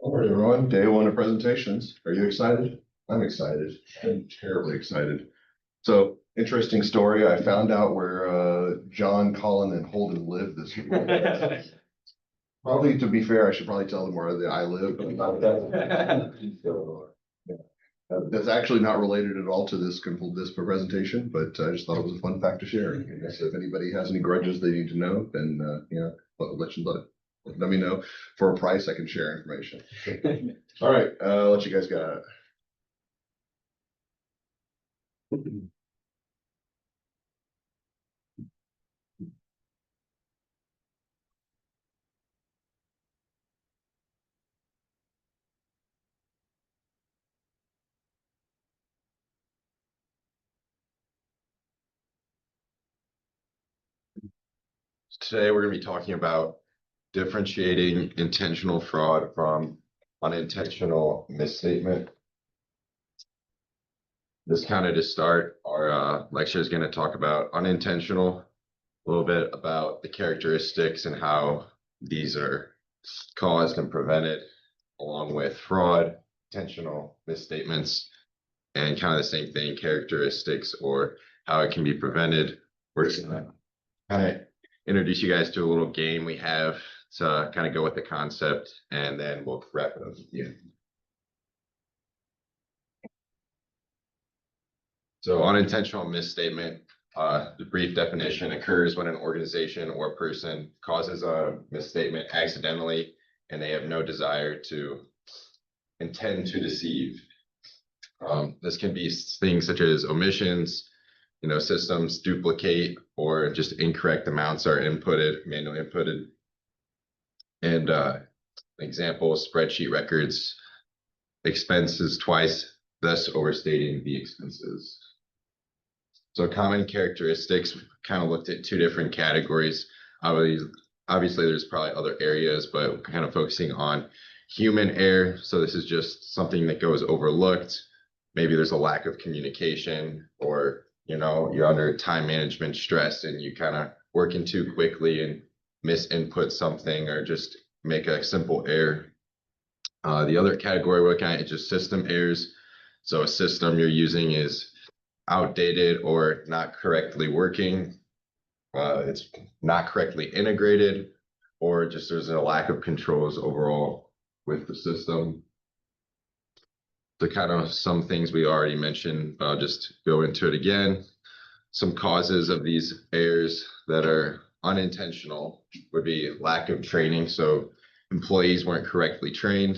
All right, everyone, day one of presentations. Are you excited? I'm excited. I'm terribly excited. So, interesting story. I found out where John, Colin, and Holden live this week. Probably, to be fair, I should probably tell them where I live. That's actually not related at all to this presentation, but I just thought it was a fun fact to share. So if anybody has any grudges they need to know, then let me know. For a price, I can share information. All right, let you guys go. Today, we're going to be talking about differentiating intentional fraud from unintentional misstatement. This kind of to start, our lecture is going to talk about unintentional, a little bit about the characteristics and how these are caused and prevented, along with fraud, intentional misstatements, and kind of the same thing, characteristics or how it can be prevented. We're just going to kind of introduce you guys to a little game we have to kind of go with the concept, and then we'll wrap it up with you. So unintentional misstatement, the brief definition occurs when an organization or a person causes a misstatement accidentally and they have no desire to intend to deceive. This can be things such as omissions, systems duplicate or just incorrect amounts are inputted, manually inputted. And example, spreadsheet records, expenses twice, thus overstating the expenses. So common characteristics, kind of looked at two different categories. Obviously, there's probably other areas, but kind of focusing on human error. So this is just something that goes overlooked. Maybe there's a lack of communication, or you're under time management stress and you kind of working too quickly and misinput something or just make a simple error. The other category we're looking at is just system errors. So a system you're using is outdated or not correctly working. It's not correctly integrated, or just there's a lack of controls overall with the system. So kind of some things we already mentioned, but I'll just go into it again. Some causes of these errors that are unintentional would be lack of training. So employees weren't correctly trained,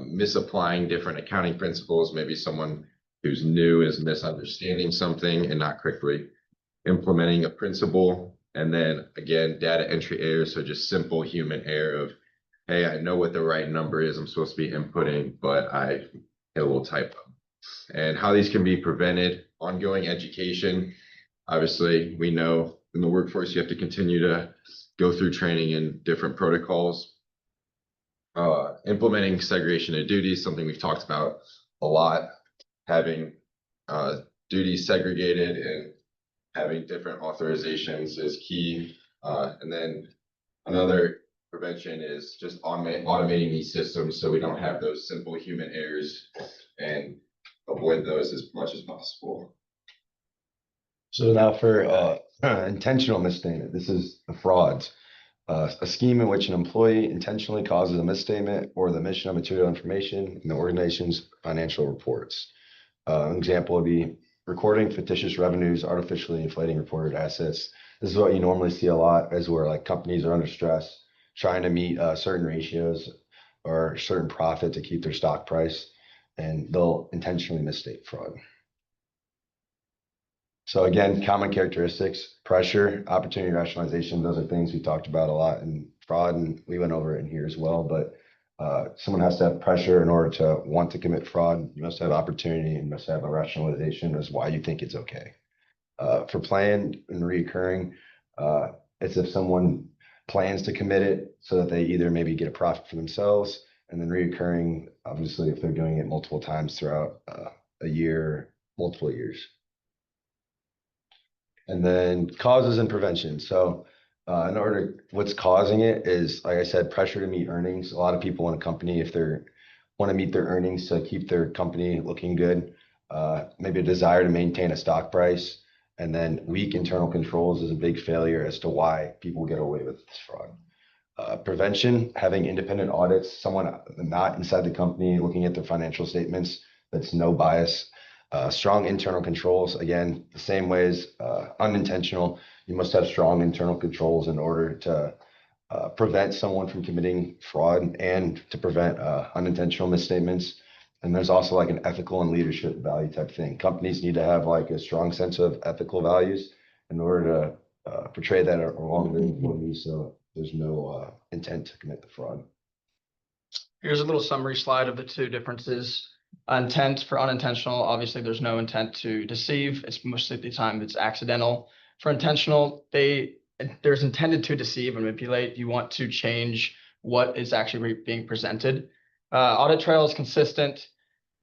misapplying different accounting principles. Maybe someone who's new is misunderstanding something and not correctly implementing a principle. And then again, data entry errors. So just simple human error of, hey, I know what the right number is I'm supposed to be inputting, but I hit a little typo. And how these can be prevented, ongoing education. Obviously, we know in the workforce, you have to continue to go through training and different protocols. Implementing segregation of duties, something we've talked about a lot. Having duties segregated and having different authorizations is key. And then another prevention is just automating these systems so we don't have those simple human errors and avoid those as much as possible. So now for intentional misstatement, this is the frauds. A scheme in which an employee intentionally causes a misstatement or the omission of material information in the organization's financial reports. An example would be recording fictitious revenues, artificially inflating reported assets. This is what you normally see a lot as where like companies are under stress, trying to meet certain ratios or certain profit to keep their stock price, and they'll intentionally misstate fraud. So again, common characteristics, pressure, opportunity rationalization, those are things we talked about a lot in fraud, and we went over it in here as well. But someone has to have pressure in order to want to commit fraud. You must have opportunity and must have a rationalization as why you think it's okay. For planned and reoccurring, it's if someone plans to commit it so that they either maybe get a profit for themselves, and then reoccurring, obviously, if they're doing it multiple times throughout a year, multiple years. And then causes and prevention. So In order, what's causing it is, like I said, pressure to meet earnings. A lot of people in a company, if they're want to meet their earnings to keep their company looking good, maybe a desire to maintain a stock price, and then weak internal controls is a big failure as to why people get away with this fraud. Prevention, having independent audits, someone not inside the company looking at their financial statements, that's no bias. Strong internal controls, again, the same ways, unintentional. You must have strong internal controls in order to prevent someone from committing fraud and to prevent unintentional misstatements. And there's also like an ethical and leadership value type thing. Companies need to have like a strong sense of ethical values in order to portray that along their employees, so there's no intent to commit the fraud. Here's a little summary slide of the two differences. Intent for unintentional, obviously there's no intent to deceive. It's most of the time it's accidental. For intentional, there's intended to deceive and manipulate. You want to change what is actually being presented. Audit trail is consistent.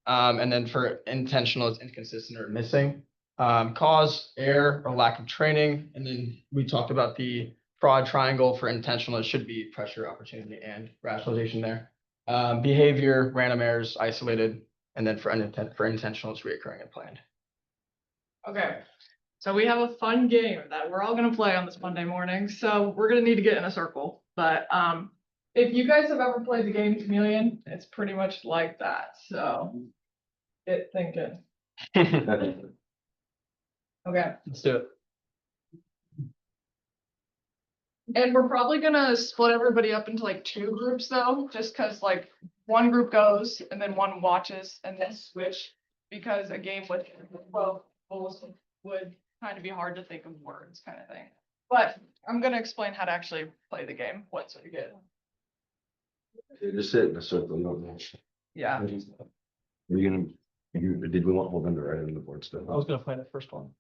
And then for intentional, it's inconsistent or missing. Cause, error, or lack of training. And then we talked about the fraud triangle. For intentional, it should be pressure, opportunity, and rationalization there. Behavior, random errors, isolated. And then for intentional, it's reoccurring and planned. Okay, so we have a fun game that we're all gonna play on this Monday morning, so we're gonna need to get in a circle, but if you guys have ever played the game Chameleon, it's pretty much like that, so get thinking. Okay, Let's do it. and we're probably gonna split everybody up into like two groups though, just cause like one group goes and then one watches and then switch. Because a game with 12 goals would kind of be hard to think of words kind of thing. But I'm gonna explain how to actually play the game once we get. Just sit in a circle. No. Yeah. Are you gonna? Did we want Holden to write it in the board stuff? I was gonna play the first one.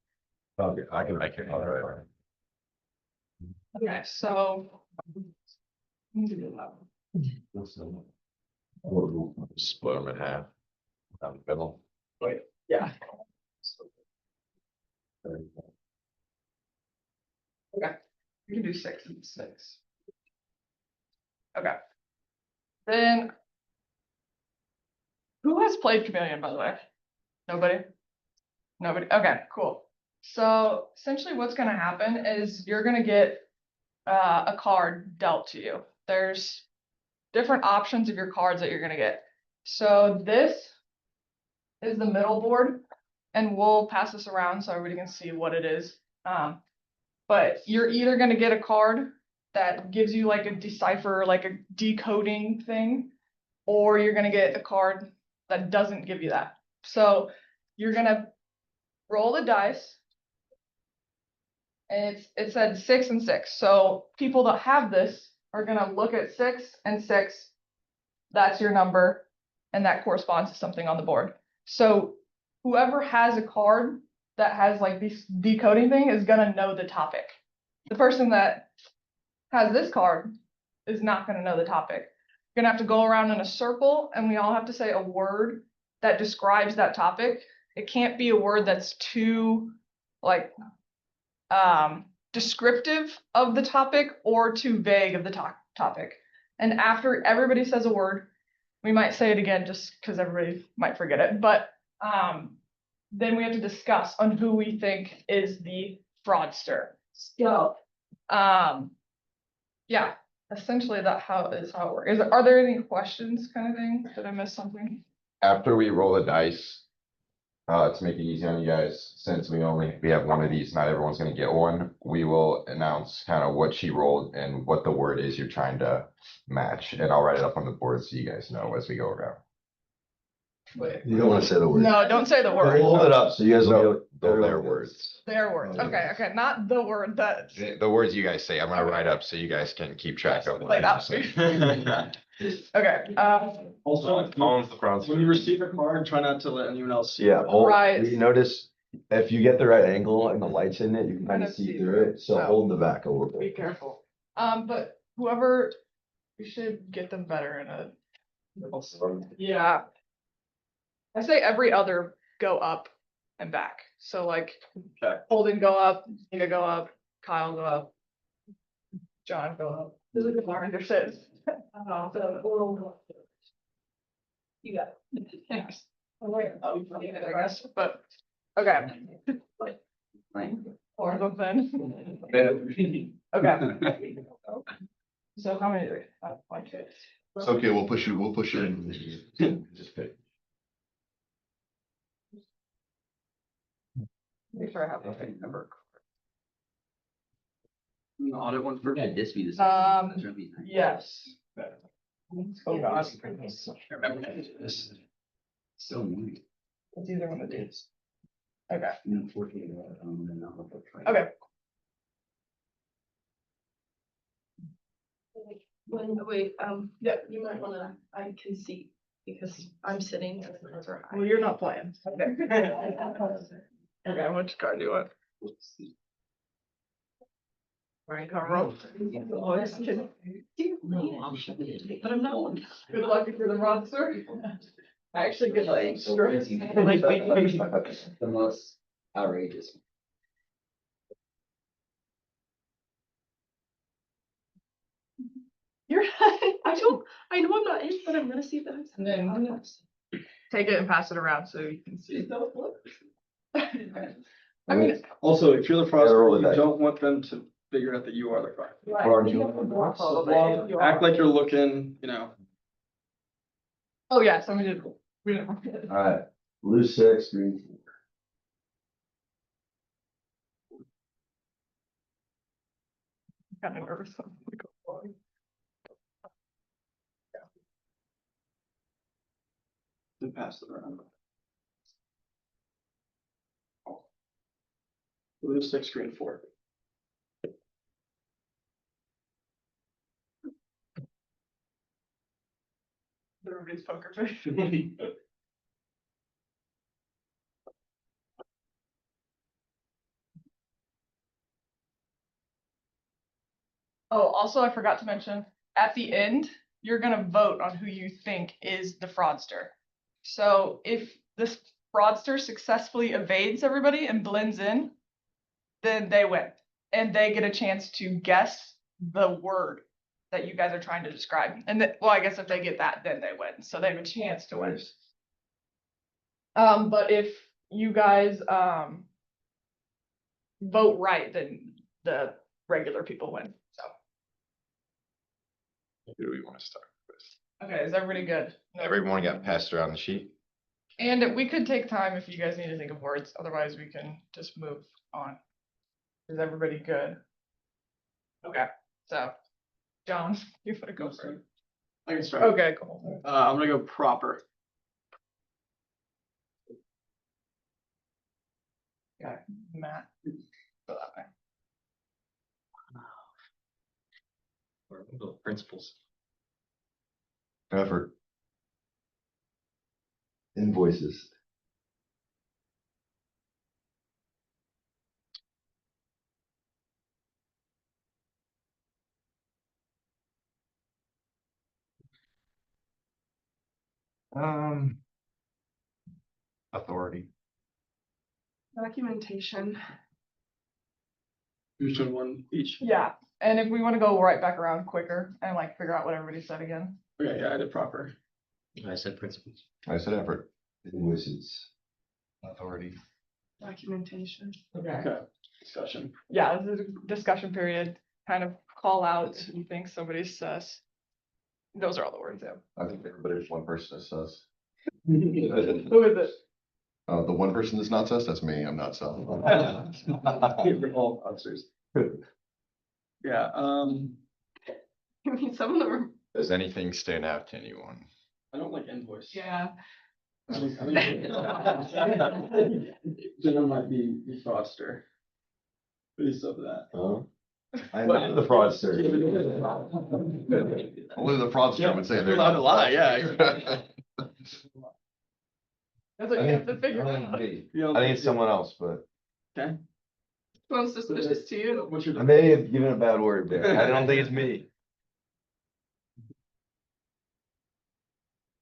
Okay, I can. All right. Okay, so. Split them in half. Down the middle. Yeah. Okay, we can do 6 and 6. Okay. Then. Who has played Chameleon, by the way? Nobody? Nobody, okay, cool. So essentially what's gonna happen is you're gonna get a card dealt to you. There's different options of your cards that you're gonna get. So this is the middle board, and we'll pass this around so everybody can see what it is. But you're either gonna get a card that gives you like a decipher, like a decoding thing, or you're gonna get a card that doesn't give you that. So you're gonna roll the dice. And it said 6 and 6. So people that have this are gonna look at 6 and 6. That's your number, and that corresponds to something on the board. So whoever has a card that has like this decoding thing is gonna know the topic. The person that has this card is not gonna know the topic. You're gonna have to go around in a circle, and we all have to say a word that describes that topic. It can't be a word that's too like descriptive of the topic or too vague of the topic. And after everybody says a word, we might say it again just because everybody might forget it, but then we have to discuss on who we think is the fraudster. So yeah, essentially that is how it works. Are there any questions kind of thing? Did I miss something? After we roll the dice, to make it easy on you guys, since we have one of these, not everyone's gonna get one. We will announce kind of what she rolled and what the word is you're trying to match, and I'll write it up on the board so you guys know as we go around. Wait. You don't want to say the word. No, don't say the word. Hold it up so you guys will No, be. their words. Their words. Okay, okay, not the word that. The words you guys say, I'm gonna write up so you guys can keep track of. Like that. Okay, Also, Owns the front. when you receive a card, try not to let anyone else see. Yeah, Right. you notice if you get the right angle and the light's in it, you can kind of see through it. So Oh. hold the back a little be bit. careful. But whoever, you should get them better in a. Yeah. I say every other go up and back. So like Okay. Holden go up, Nina go up, Kyle go up. John, go. This is more understood. You got it. Thanks. I guess, but, okay. Or something. Okay. So how many? One, two. It's okay, we'll push you in. Just pick. Make sure I have the right number. An audit one for. Yeah, this be the. Yes. Oh, God. So annoying. It's either one of these. Okay, And unfortunately, then I'll have to try. okay. Wait, Yeah. you might wanna, I can see, because I'm sitting and the are Well, you're not playing. Okay. Okay, which card do you want? Right, card roll. Always can. But I'm not one. Good luck if you're the monster. I actually get like stress. The most outrageous. You're, I know I'm not in, but I'm gonna see if that. And then take it and pass it around so you can see. I mean. Also, if you're the Yeah, roll fraudster, the you dice. don't want them to figure out that you are the fraud. Aren't you? Act like you're looking, you know. Oh, yeah, somebody did. We didn't. Alright, blue 6, green 4. Kind of nervous. And pass it around. Blue 6, green 4. Everybody's poker face. Oh, also, I forgot to mention, at the end, you're gonna vote on who you think is the fraudster. So if this fraudster successfully evades everybody and blends in, then they win. And they get a chance to guess the word that you guys are trying to describe. And well, I guess if they get that, then they win. So they have a chance to win. But if you guys vote right, then the regular people win. So. Who do we want to start with? Okay, is everybody good? Everyone got passed around the sheet. And we could take time if you guys need to think of words, otherwise we can just move on. Is everybody good? Okay, so, John, you wanna go first? I can start. Okay, cool. I'm gonna go proper. Okay, Matt. Go that way. Principles. Effort. Invoices. Authority. Documentation. Who's doing one each? Yeah, and if we wanna go right back around quicker and like figure out what everybody said again. Okay, yeah, I did proper. I said principles. I said effort. Invoices. Authority. Documentation. Okay, discussion. Yeah, this is a discussion period, kind of call out, you think somebody's sus. Those are all the words, yeah. I think everybody's one person that says, Who is it? the one person that's not sus, that's me, I'm not sus. We're all officers. Yeah, I mean, some of them are. Does anything stand out to anyone? I don't like invoice. Yeah. I think Jenna might be the fraudster. Based off of that. Huh? I'm not the fraudster. Only the fraudster would say You're they're allowed not to lie, sus. yeah. That's what you have to figure out. You know, I think it's someone else, but Okay. Most suspicious to you. What's your? I may have given a bad word there. I don't think it's me.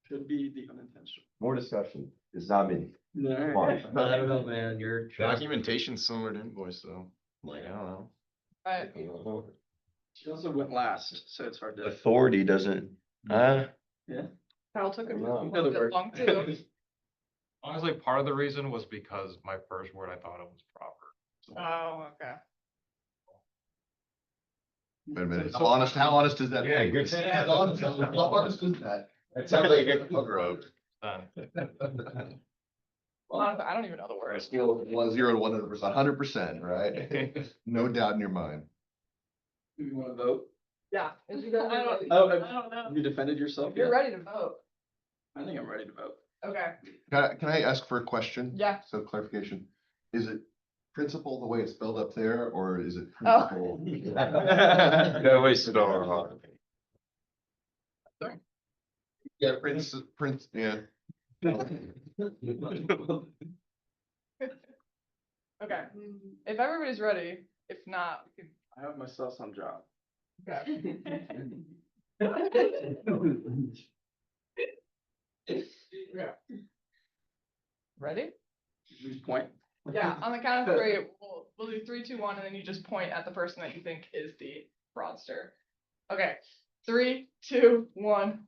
Could be the unintentional. More discussion. It's not me. No. Come on. I don't know, man, you're. Documentation's similar to invoice though. Like, I don't know. Right, She also went last, so it's hard to. Authority doesn't, Kyle took it No. long too. Honestly, part of the reason was because my first word, I thought it was proper. Oh, okay. Wait a minute, how honest is that? Yeah, good. How honest is that? It sounds like a cover up. Well, I don't even know the Or a word. scale of 1 to 100%, right? No doubt in your mind. Do you want to vote? Yeah. I don't Oh, know. you defended yourself? You're yet? ready to vote. I think I'm ready to vote. Okay. Can I ask for a question? Yeah. So clarification, is it principal the way it's spelled up there, or is it Oh. principal? No, wasted all. Yeah, Prince, yeah. Okay. If everybody's ready, if not, we can. I have myself some job. Okay. Ready? Just point. Yeah, on the count of three, we'll do 3, 2, 1, and then you just point at the person that you think is the fraudster. Okay, 3, 2, 1.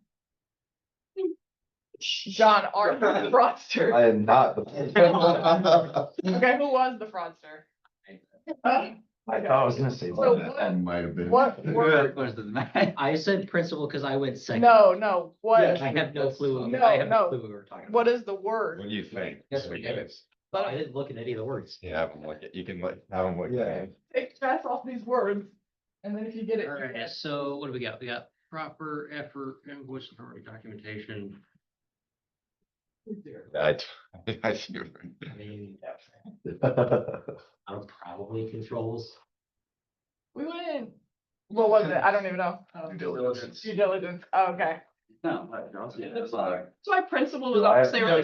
John, are you the fraudster? I am not the. Okay, who was the fraudster? I thought I was gonna say. So that. That might have been. What word? I said principal because I went second. No, what? I have no clue. No, I have no. no clue what we were talking about. What is the word? What do you think? Yes, So we get did. it. I didn't look at any of the words. Yeah, have them look at, you can look, have them look. Yeah. Take stress off these words, and then if you get it, you Alright, get it. so what do we got? We got proper effort, invoice, authority, documentation. I see. I mean, probably controls. We win. What was it? I don't even know. Due diligence. Due diligence. Oh, okay. No, That's why principal was I- obviously really.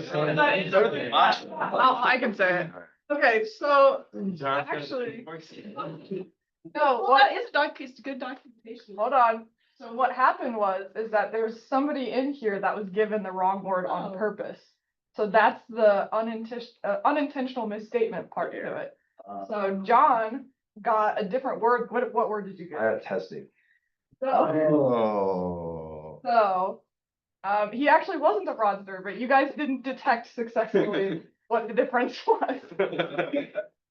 I can say it. Okay, so actually, no, Well, what that is it's good documentation. hold on. So what happened is that there's somebody in here that was given the wrong word on Oh. purpose. So that's the unintentional misstatement part to it. So John got a different word. What word did you I get? had testing. So, Oh. he actually wasn't the fraudster, but you guys didn't detect successfully what the difference was.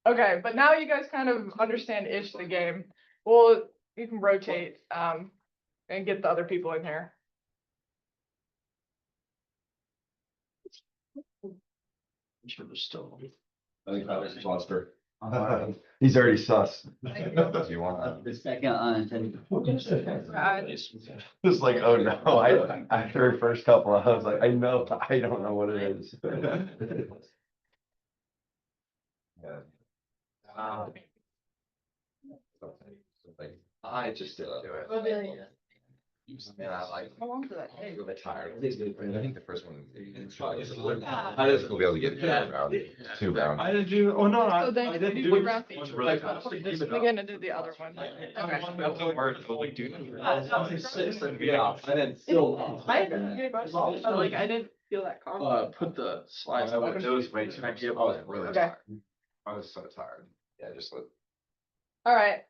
Okay, but now you guys kind of understand ish the game. Well, you can rotate, and get the other people in here. I think that was Foster. He's already sus. Do you want? The second unintended. It's like, oh no, after the first couple, I was like, I know, I don't know what it is. I just didn't do it. Yeah, I like. How long did that take? I'm really tired. I think the first one. I just will be able to get through round 2 rounds. I didn't do, oh, no, So then I you didn't do do. round each. It's really fast. Begin to do the other one. Okay. That's the word, I was like, dude. Yeah, I didn't still. I didn't get much, but like I didn't feel that confident. Put the slides. I was way too much. I was really Okay. tired. I was so tired. Yeah, just let. All right,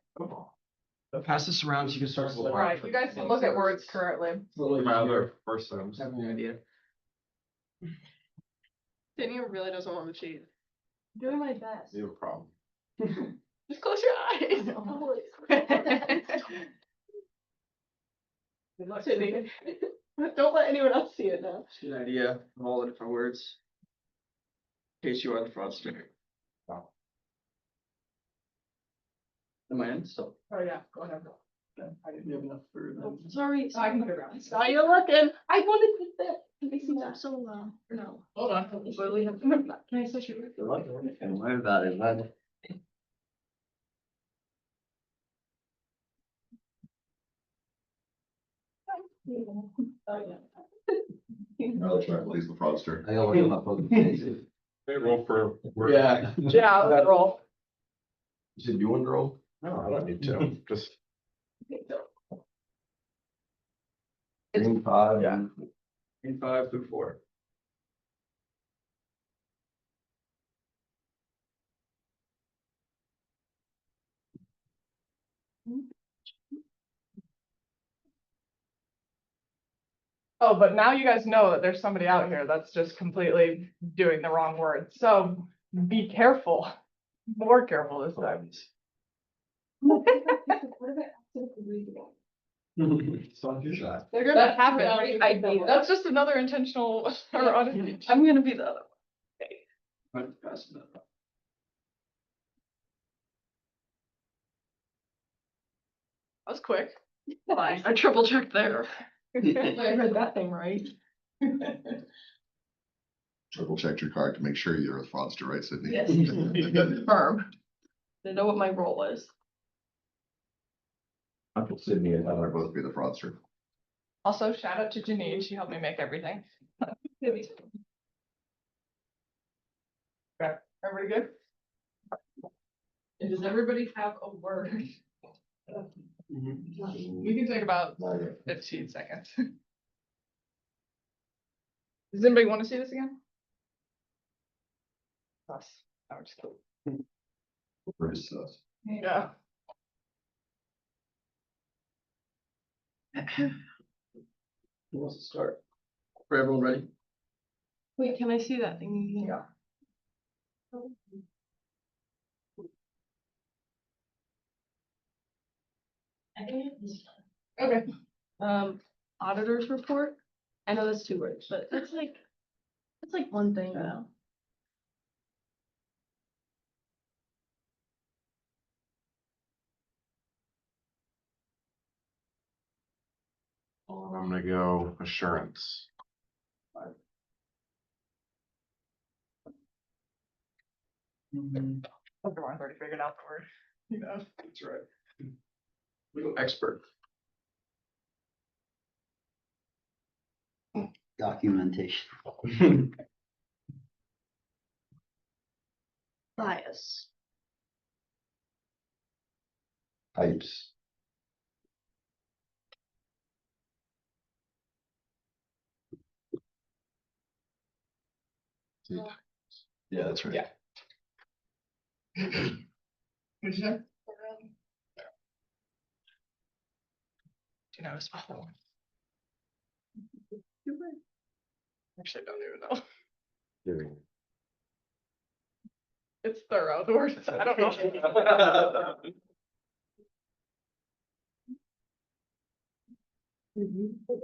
Pass this around so you can start. all right, you guys can look at words currently. My other first terms. Have any idea? Sydney really doesn't want to cheat. Doing my best. You have a problem. Just close your eyes. Good luck, Sydney. Don't let anyone else see it now. Good idea of all the different words. In case you are the fraudster. Am I in? So. Oh, yeah, go ahead. I didn't have enough for them. Sorry. I can put it around. Saw you looking. I wanted to that. It makes me laugh so no. Hold on. Literally have- Can I switch it? And what about it, bud? Oh, yeah. I'll try to please the fraudster. I gotta look up on the. They roll for. Yeah. Yeah, let's roll. You said you want to roll? No, I don't need to. Just. Green 5. Yeah. In 5 through 4. Oh, but now you guys know that there's somebody out here that's just completely doing the wrong word. So be careful, more careful this time. They're gonna That's happen. really ideal. That's just another intentional or unintentional. I'm gonna be the other That was quick. one. I triple checked there. I read that thing right. Triple check your card to make sure you're a fraudster, right, Sydney? Yes. Firm. They know what my role is. Uncle Sydney and I'd both be the fraudster. Also, shout out to Janine. She helped me make everything. Okay, everybody good? Does everybody have a word? We can take about 15 seconds. Does anybody want to see this again? Us. I'm just kidding. Yeah. Who wants to start? For everyone ready? Wait, can I see that thing? Yeah. Okay. Auditor's report. I know that's 2 words, but that's like one thing though. I'm gonna go assurance. Everyone's already figured out the word. You know. That's right. We go expert. Documentation. Bias. Pipes. Yeah, that's right. Yeah. What'd you say? Do you know his spell? Actually, I don't even know. It's thorough, the word. I don't know.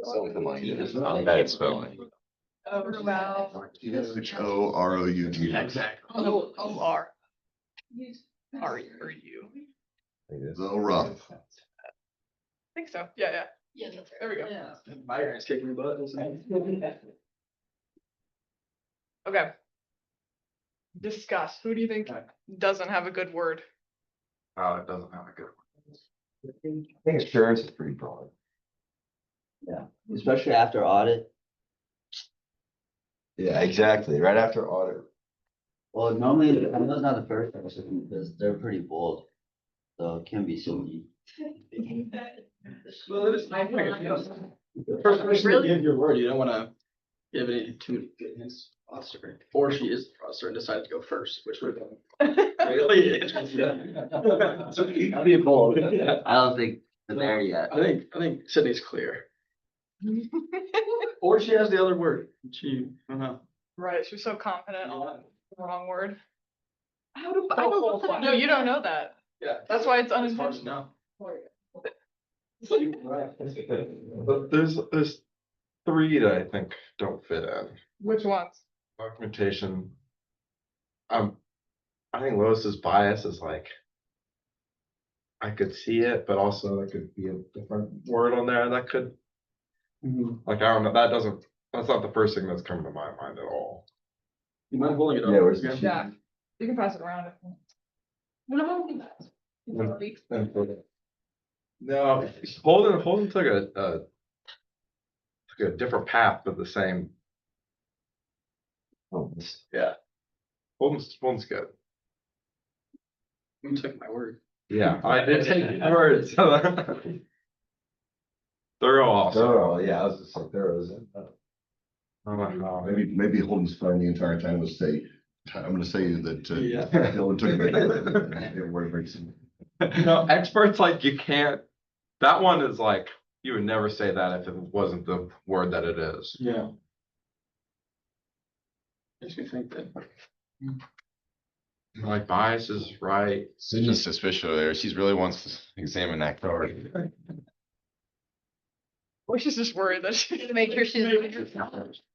Something like this. Not bad spelling. Wow. HOROUT. Exactly. O-R. R-U. The rough. I think so. Yeah. Yeah, that's There we go. Yeah. Byron's kicking butt. Okay. Discuss. Who do you think doesn't have a good word? Oh, it doesn't have a good I think assurance is pretty broad. Yeah, especially after audit. Yeah, exactly. Right after audit. Well, normally, I know it's not the first person because they're pretty bold. So it can be silly. Well, it is. The first person to give your word, you don't wanna give any too good hints. Fraudster, or she is the fraudster and decided to go first, which would have been really interesting. I'll be bold. I don't think they're there yet. I think Sydney's clear. Or she has the other word. I don't know. Right, she was so confident on the wrong word. How do I don't know that? No, you don't know that. Yeah. That's why it's It's hard to unintentional. know. But there's 3 that I think don't fit in. Which ones? Documentation. I think Lois's bias is like, I could see it, but also there could be a different word on there that could, like, I don't know, that's not the first thing that's coming to my mind at all. You mind holding it up? Yeah, where's the sheet? Yeah. You can pass it around if you want. No, Holden took a different path, but the same, Oh, this- yeah. Holden's good. You took my word. Yeah, I did take your words. Thorough also. Thorough, yeah, I was just like thorough. Oh my God. Maybe Holden's plan the entire time was say, I'm gonna say that, Yeah. Dylan took it. You know, experts, like, you can't, that one is like, You would never say that if it wasn't the word that it is. Yeah. Makes me think that. Like bias is right. Susan's suspicious there. She really wants to examine that card. Or she's just worried that she. Make sure she's.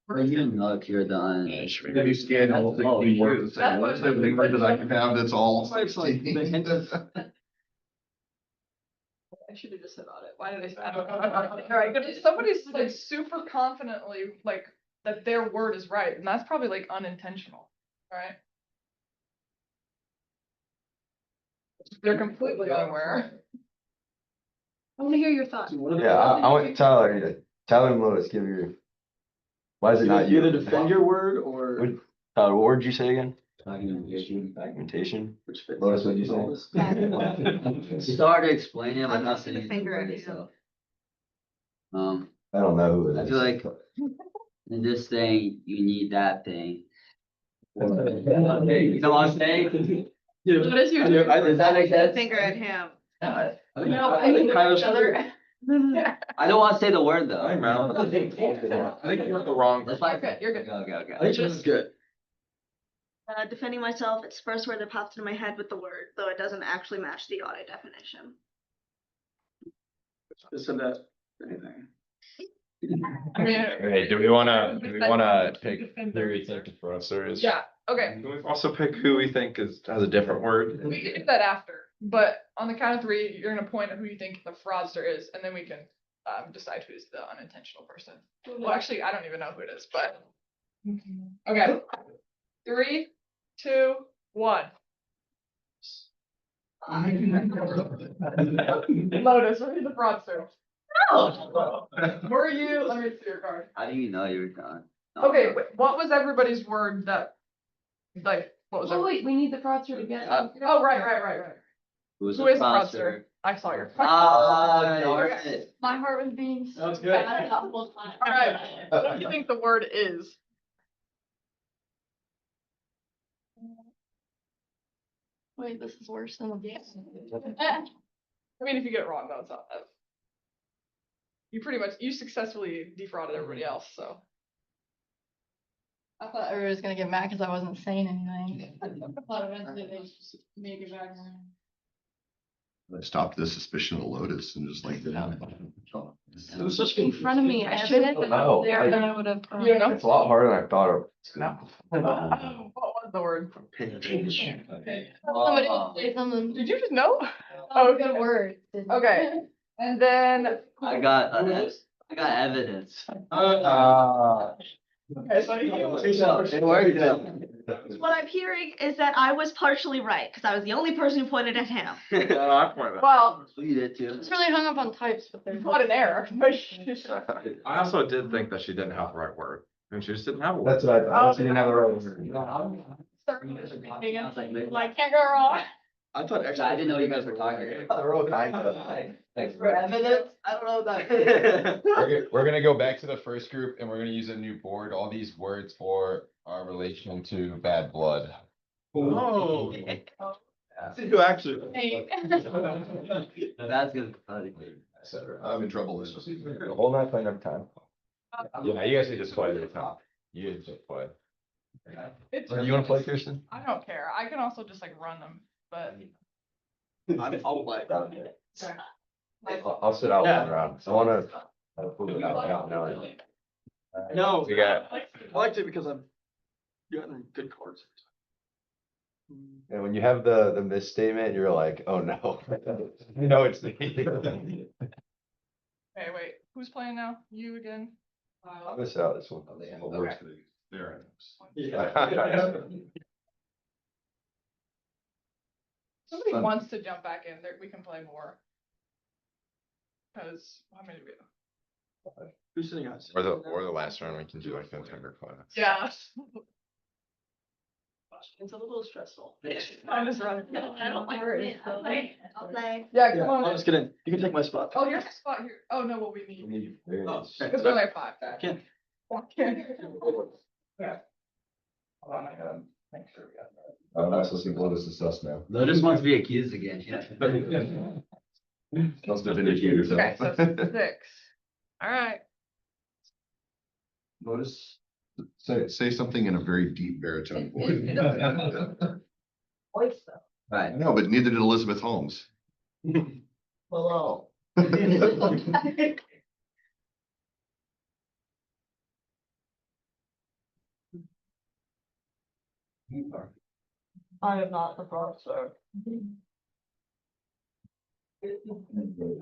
But you know if you're done. Yeah, she Maybe scan all the keywords, That's what- that I can have, that's all. It's like the hint of- I should have just said audit. Why did I say? Alright, but if somebody's like super confidently like that their word is right, and that's probably like unintentional, right? They're completely unaware. I wanna hear your thoughts. Yeah, I want Tyler and Lois, give your. Why is it not You you? either defend your word or. What- Tyler, what word did you say again? Documentation. Documentation. Which fits. Lois, what'd you say? It's hard to explain it, but I'm not just gonna saying. finger at it, you. so. I don't know who it I is. feel like in this thing, you need that thing. You know what I'm saying? What is your? Does that make sense? Finger at him. I think- No, I think Tyler's- I don't wanna say the word though. Hey, man. I think you're the wrong. That's You're fine. good, you're good. Okay. I think this is good. Defending myself, it's the first word that pops into my head with the word, though it doesn't actually match the audit definition. This and that, anything. I mean. Okay, do we wanna pick who we think the fraudster is? Yeah, okay, Can we also pick who we think has a different word? we can do that after, but on the count of three, you're gonna point at who you think the fraudster is, and then we can decide who's the unintentional person. Well, actually, I don't even know who it is, but. Okay. 3, 2, 1. Lotus, were you the fraudster? No. Were you? Let me see your card. How do you know you're done? Okay, wait, what was everybody's word that, like, what was Oh, it? wait, we need the fraudster to get. Oh, right. Who's Who is the fraudster? I saw your. Ah, darn it. My heart was being so Sounds good. bad that whole time. Alright, what do you think the word is? Wait, this is worse than the. I mean, if you get it wrong, though, it's not that. You successfully defrauded everybody else, so. I thought everybody was gonna get mad because I wasn't saying anything. I thought eventually they just make it back around. I stopped the suspicion of Lotus and just like. It was such In front of me, I should have been Oh, there, then I would have. You don't know? It's a lot harder than I thought it What was the word? Somebody say something. Did you just know? Oh, good word. Okay. And then, I got evidence. okay, so It worked though. What I'm hearing is that I was partially right, because I was the only person who pointed at him. No, I pointed well, You did too. It's really hung up on types, but you there's. caught an error. I also did think that she didn't have the right word. And she just didn't have a word. That's what I thought. She didn't have the right word. Like, can't go wrong. I thought actually. I didn't know you guys were talking. For evidence? I don't know that. We're gonna go back to the first group and we're gonna use a new board, all these words for our relation to bad blood. Oh. See who actually. That's gonna be funny. I'm in trouble this. The whole night playing every time. Yeah, you guys should just play every time. You guys just play. It's- You wanna play, Kirsten? I don't care. I can also just like run them, but. I'll play. I'll sit out Yeah. one round. I wanna. No. We got- I liked it because I've gotten good cards. And when you have the misstatement, you're like, oh no. You know it's the. Okay, wait, who's playing now? You again? I'll miss out this one. Okay. There. Somebody wants to jump back in there, we can play more. Cause, how many do we have? Who's sitting on? Or the last round, we can do like a tender class. Yeah. It's a little stressful. I'm just running. I don't like it. I'll play. Yeah, come I'll on. just get in. You can take my spot. Oh, here's a spot here. Oh, no, what we need. Oh, okay. Cause we only have 5. Ken. I'm not supposed to blow this is sus now. Lotus wants to be accused again. Yeah. Must have vindicated Okay, yourself. so 6. All right. Notice, say something in a very deep baritone voice. Right. No, but neither did Elizabeth Holmes. Hello. I am not the fraud, sir.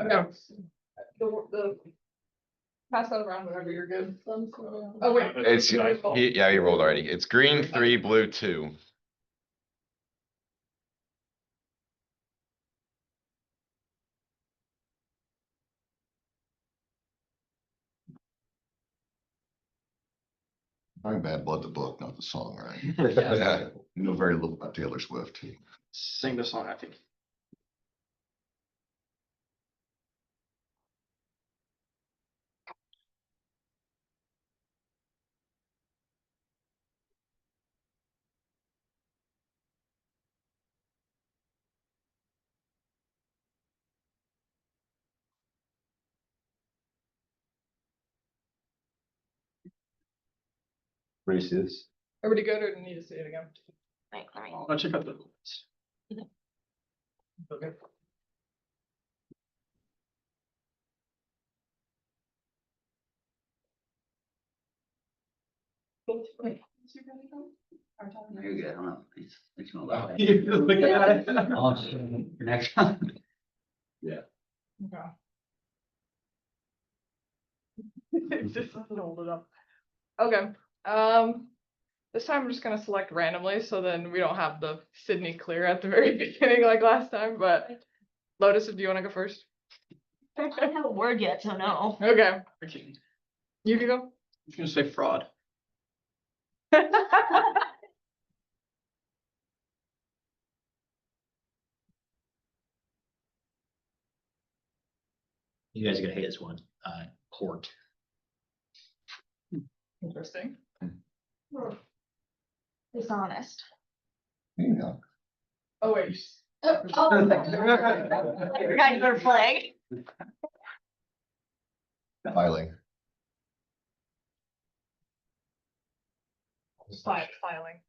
Okay. The pass that around whenever you're good. Oh, wait. It's, yeah, you rolled already. It's green 3, blue 2. I'm Bad Blood, the book, not the song, right? Yeah. You know very little about Taylor Swift. Sing the song, I think. Where do you see this? Everybody good or need to see it again? Right, let me- I'll check out the list. Okay. No, you're good. I don't know. It's gonna allow it. You just look at it. Oh, just for next time. Okay. Just hold it up. Okay, this time I'm just gonna select randomly, so then we don't have the Sydney clear at the very beginning like last time, but Lotus, do you wanna go first? I don't have a word yet, so no. Okay, Okay. you can go. I'm just gonna say fraud. You guys are gonna hate this one. Court. Interesting. Dishonest. Yeah. Oh, wait. I forgot you were playing. Filing. Filing.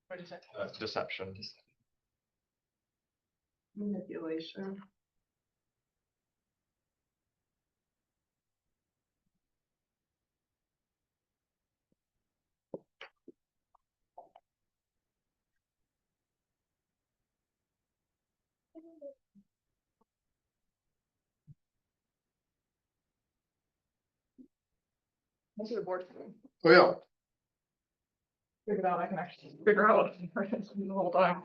What did you say? Deception. Manipulation. What's your board for? Oh, yeah. Figure it out, I can actually figure out what I'm doing the whole time.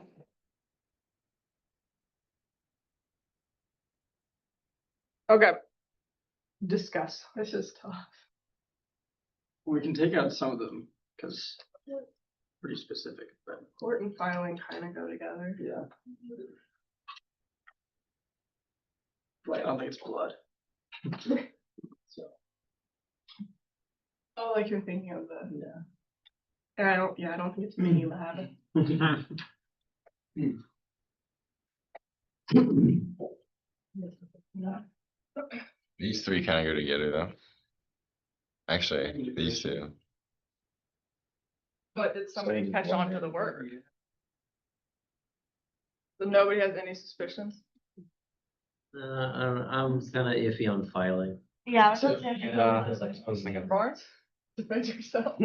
Okay. Discuss. This is tough. We can take out some of them, because pretty specific, but Court and filing kind of go together. yeah. Like, I don't think it's blood. So, Oh, like you're thinking of the. yeah. And I don't think it's me that have it. These 3 kind of go together though. Actually, these 2. But did somebody catch on to the word? So nobody has any suspicions? I'm kinda iffy on filing. Yeah, I was gonna say. I was thinking. Barnes? Defend yourself.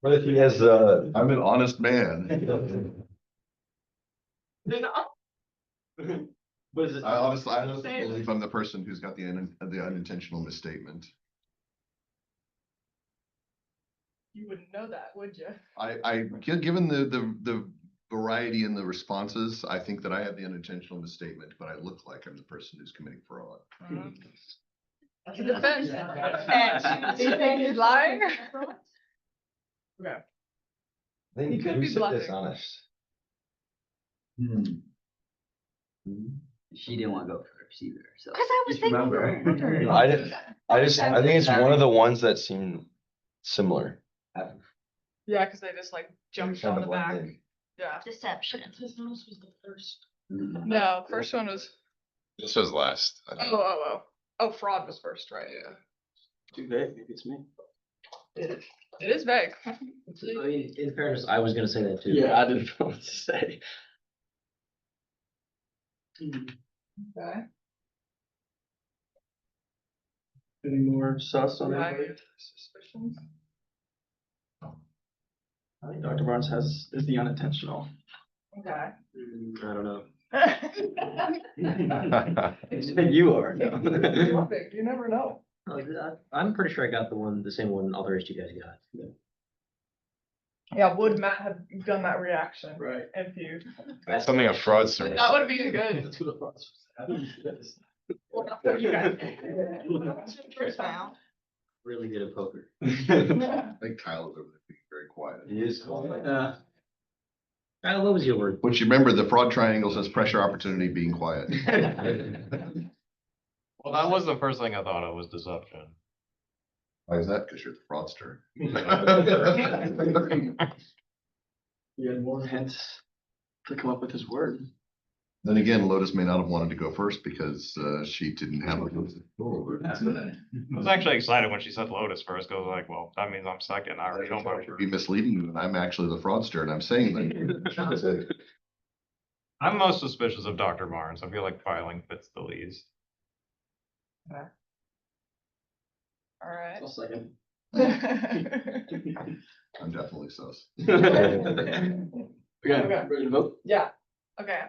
What if he has, I'm an honest man. What is it? I honestly Same. believe I'm the person who's got the unintentional misstatement. You wouldn't know that, would you? Given the variety in the responses, I think that I have the unintentional misstatement, but I look like I'm the person who's committing fraud. That's a defense. Defense. Do you think he's lying? Okay. I think He could who be said bluffing. dishonest? She didn't want to go first either, so. Cause I was thinking. No, I didn't, I think it's one of the ones that seem similar. Yeah, cause they just like jumped on the back. Yeah. deception. His nose was the first. No, first one was, This was last. oh, fraud was first, right? Yeah. Too vague, maybe it's me. It is vague. I mean, in fairness, I was gonna say that too. Yeah, I didn't know what to say. Okay. Any more sus on Yeah, anybody? suspicions? I think Dr. Barnes is the unintentional. Okay. I don't know. You You are. No. never know. I'm pretty sure I got the same one all the rest of you guys got. Yeah, would Matt have done that reaction? Right. If you. That's something a fraudster. That would be good. That's what it was. You guys. Wow. Really good at poker. I think Kyle is over there being very quiet. He is. Kyle, what was your word? But you remember the fraud triangle says pressure, opportunity, being quiet. Well, that was the first thing I thought of was deception. Why is that? Because you're the fraudster. He had more hints to come up with his word. Then again, Lotus may not have wanted to go first because she didn't have a. I was actually excited when she said Lotus first, because like, well, that means I'm second. I already know my Should word. be misleading you, and I'm actually the fraudster, and I'm saying that. I'm most suspicious of Dr. Barnes. I feel like filing fits the least. All right. I'll second. I'm definitely sus. Okay, Okay. ready to vote? Yeah. Okay.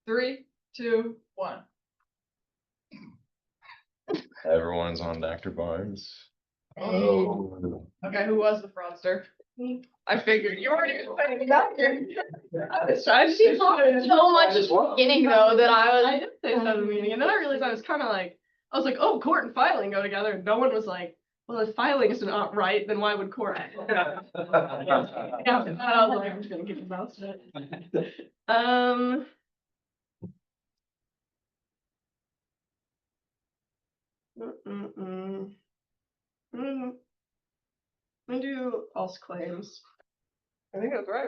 3, 2, 1. Everyone's on Dr. Barnes. Oh. Okay, who was the fraudster? I figured you already explained it out here. I was trying to. She talked so much just won. beginning though that I did say that in the meeting, and then I realized I was kind of like, I was like, oh, court and filing go together, and no one was like, well, if filing is not right, then why would court? Yeah, after that, I was like, I'm just gonna keep about it. I'm gonna do false claims. I think that's right?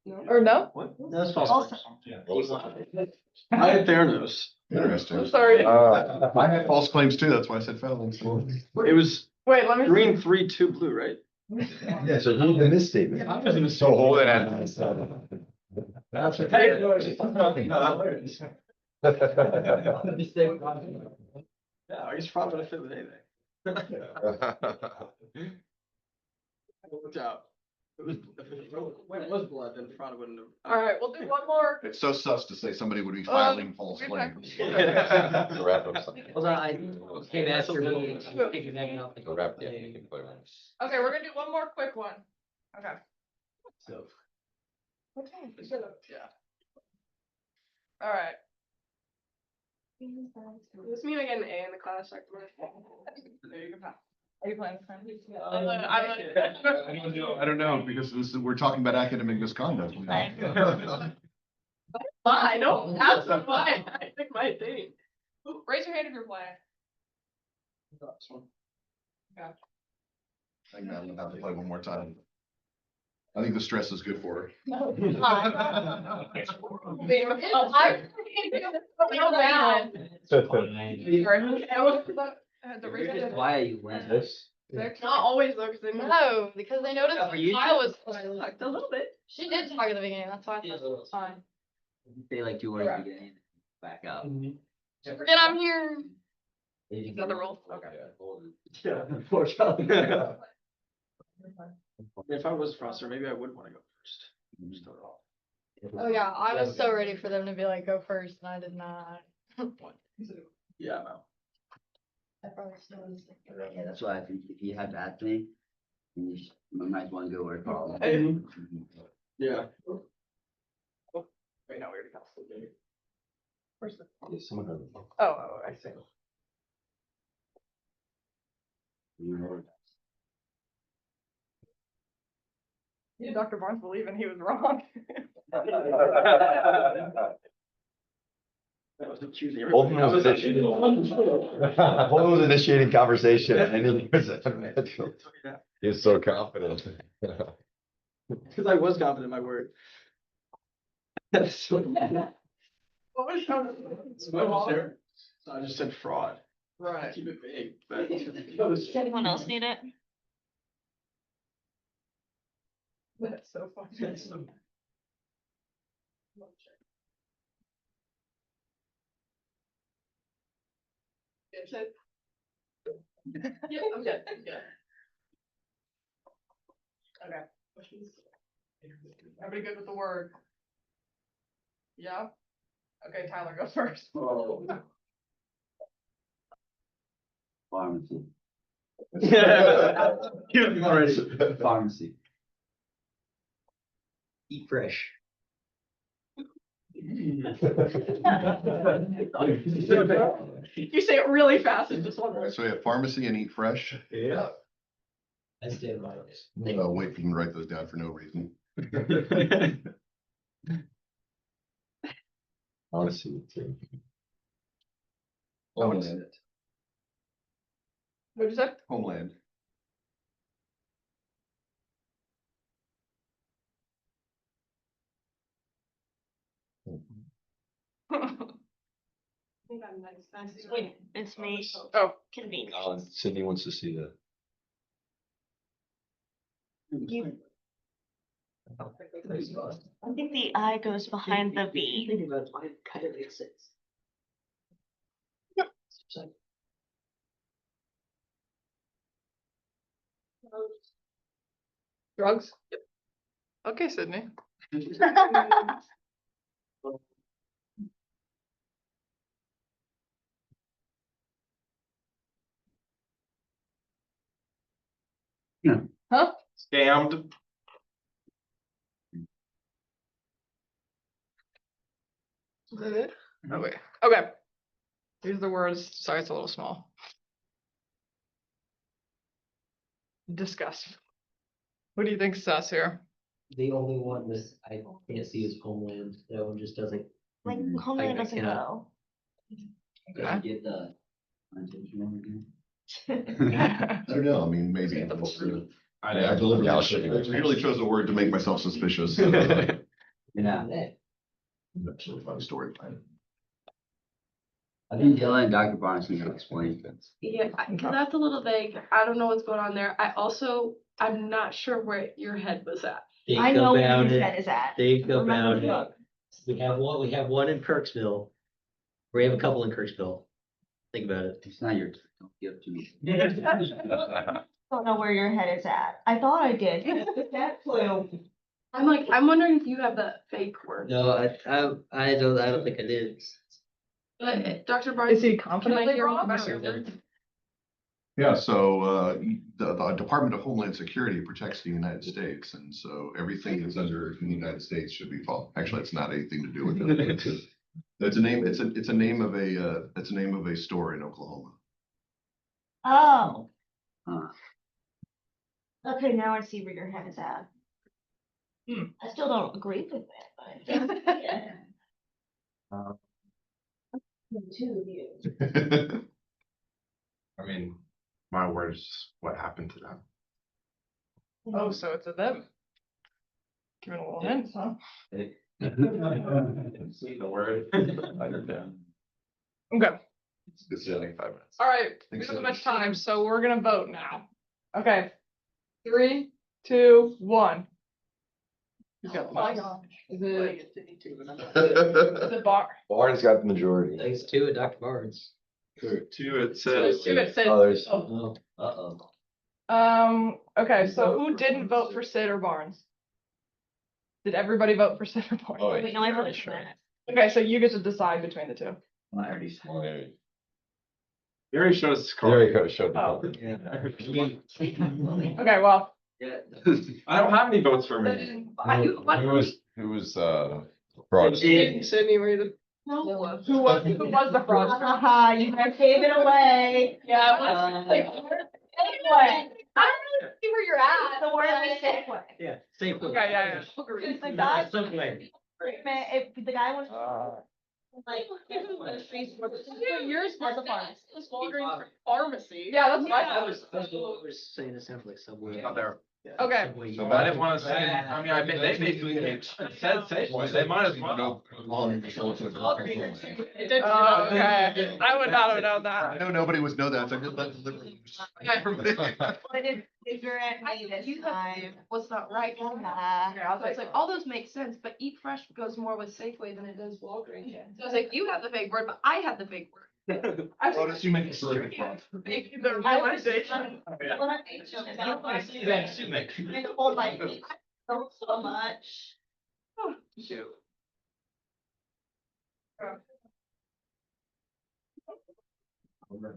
No. Or no? What? That's false. Also, I had Theranos. I'm Interesting. sorry. I had false claims too, that's why I said felons. It was Wait, let me. green, 3, 2, blue, right? Yeah, so read the misstatement. So hold it at. That's Yeah, I guess fraud would have fit with anything. Watch out. If it was blood, then fraud wouldn't have. All right, we'll do one more. It's so sus to say somebody would be filing false we've claims. Wrap up something. Hold on, I came after me. Taking that out. Wrap, yeah, you can play one. Okay, we're gonna do one more quick one. Okay. So. Yeah. All right. Does this mean I get an A in the class? There you go. Are you playing? I don't know, because we're talking about academic misconduct. I don't have to fly. I think my thing. Raise your hand if you're playing. This one. I think Madeline will have to play one more time. I think the stress is good for her. Why are you wearing this? Not always though, because they know. No, because they noticed Yeah, for you Kyle was, Like a little bit. she did talk at the beginning, that's why I thought it was fine. Say like 2 words beginning, back up. Forget I'm here. Is that the rule? Okay. Yeah, unfortunately. If I was Froster, maybe I would want to go first. Start off. Oh yeah, I was so ready for them to be like, go first, and I did not. Yeah, no. Yeah, that's why I think if you have to ask me, you might want to go where problem. Yeah. Wait, no, we already got it. Where's the? Someone heard. Oh, I see. Yeah, Dr. Barnes believing he was wrong. That was accusing Holden everybody. was initiating. Holden was initiating conversation and he was. He was so confident. Cause I was confident in my word. So What was your? so I just said fraud. Right. Keep it vague, but. Does anyone else need it? That's so funny. Yeah, I'm good. Yeah. Okay. Everybody good with the word? Yeah? Okay, Tyler, go first. Pharmacy. Already. Pharmacy. Eat fresh. You say it really fast in just one All right, word. so we have pharmacy and eat fresh. Yeah. I stand by this. I'll wait for them to write those down for no reason. Honestly, too. Homeland. What'd you say? Homeland. Wait, it's me. Oh. Convenient. Sydney wants to see that. I think the I goes behind the V. Thinking about it, mine kind of makes sense. Drugs? Okay, Sydney. Huh? Scammed. Is that it? Oh, wait. Okay. Here's the words. Sorry, it's a little small. Discuss. What do you think, sus here? The only one that I can't see is Homeland. That one just doesn't. Like, I Homeland doesn't cannot. go. Gotta get the unintentional again. I don't know, I mean, maybe. I really chose a word to make myself suspicious. Yeah. Actually, funny story. I think Dylan and Dr. Barnes need to explain things. Yeah, cause that's a little vague. I don't know what's going on there. I'm not sure where your head was at. Think I know where about his it. head is at. Think Remember about the it. book. We have one in Kirksville. We have a couple in Kirksville. Think about it. It's not your, don't give to me. Don't know where your head is at. I thought I did. That clue. I'm wondering if you have that fake word. No, I don't think I did. Dr. Barnes. Is he can I confidently hear wrong? about your word? Yeah, so the Department of Homeland Security protects the United States, and so everything that's under the United States should be followed. Actually, it's not anything to do with it. It's a name, it's a name of a store in Oklahoma. Oh. Huh. Okay, now I see where your head is at. I still don't agree with it, but. Yeah. Two of you. I mean, my word is just what happened to them. Oh, so it's a them. Giving a little hint, huh? See the word. Okay. It's 5 minutes. All right. We don't have much time, so we're gonna vote now. Okay. 3, 2, 1. Who's got the most? Is it Bar? Barnes got the majority. Thanks to it, Dr. Barnes. Two, it There's says. 2, it said. Oh, there's- Oh, uh-oh. Okay, so who didn't vote for Sid or Barnes? Did everybody vote for Sid or Barnes? Oh, Wait, no, I voted for that. Okay, so you get to decide between the two. I already said. Well, there- You already showed us. They already could have showed the Oh. vote. Okay, well. Yeah. I don't have any votes for me. then- Who was, fraud? Sydney, were you the? No. Who was the fraud? Haha, you gave it away. Yeah. Anyway, I don't really see where you're at. the word we said. Yeah, same. Okay, yeah. If the guy, Subway. if the guy wants. Like. Yours Has a farm. Pharmacy. Yeah, that's what I I thought. was saying it sounds like Subway. Not there. Okay. So I didn't wanna say, I mean, they basically said Safeway, they might as well. Oh, okay, I would not have known I that. know nobody would know that, so I just let the But if you're at me this time. Was not right. Yeah. So it's like, all those make sense, but Eat Fresh goes more with Safeway than it does Walgreens. So it's like, you have the fake word, but I have the fake word. Lotus, you make a story. Making the realization. When I think of it, I hold my feet so much. Shoot.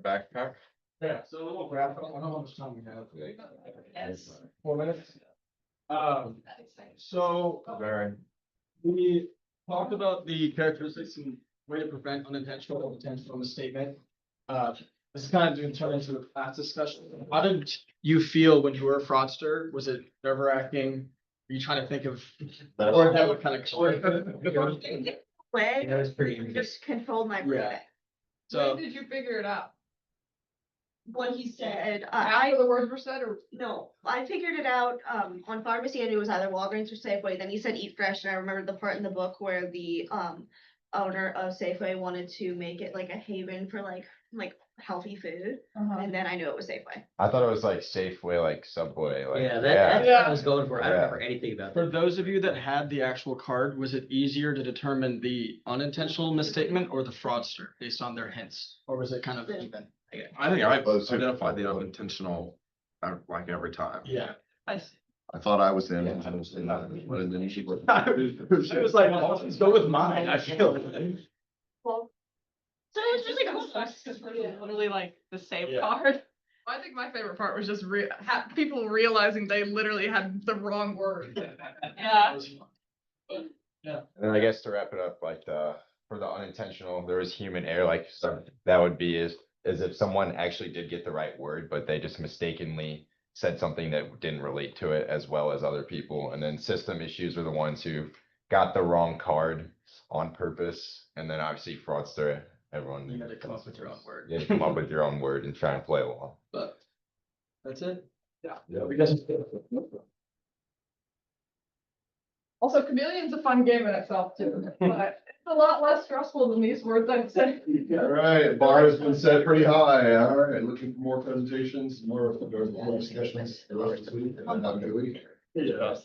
Backpack. Yeah, so a little graph, I don't know how much time we have. Yes. 4 minutes? So Very. we talked about the characteristics and way to prevent unintentional or intentional misstatement. This is kind of to turn into a class discussion. How did you feel when you were a fraudster? Was it nerve wracking? Were you trying to think of, or that would kind of. Way, That was pretty. just controlled my breathing. Yeah. So. When did you figure it out? When he said, After the words were said, or? no, I figured it out, on pharmacy, I knew it was either Walgreens or Safeway, then he said Eat Fresh, and I remembered the part in the book where the, owner of Safeway wanted to make it like a haven for like healthy food, and then I knew it was Safeway. I thought it was like Safeway, like Subway, like. Yeah, that's what I was going for. I don't Yeah. remember anything about For that. those of you that had the actual card, was it easier to determine the unintentional misstatement or the fraudster based on their hints? Or was it kind of even? I think I both identified the unintentional, like every time. Yeah. I thought I was in. Yeah. What did then she? It was like, well, let's go with mine, I feel. Well, so it was really cool. Literally like the same Yeah. card. I think my favorite part was just people realizing they literally had the wrong word. Yeah. And then I guess to wrap it up, like for the unintentional, there was human error, like so that would be is if someone actually did get the right word, but they just mistakenly said something that didn't relate to it as well as other people. And then system issues are the ones who got the wrong card on purpose. And then obviously fraudster, everyone. You had to come up with your own word. You had to come up with your own word and try and play along. But that's it. Yeah. Yeah, we guys. Also, Chameleon's a fun game in itself too, but it's a lot less stressful than these words I've said. All right, bar has been set pretty high. All right, looking for more presentations, more discussions. The rest of the week. Have a good week. Yeah.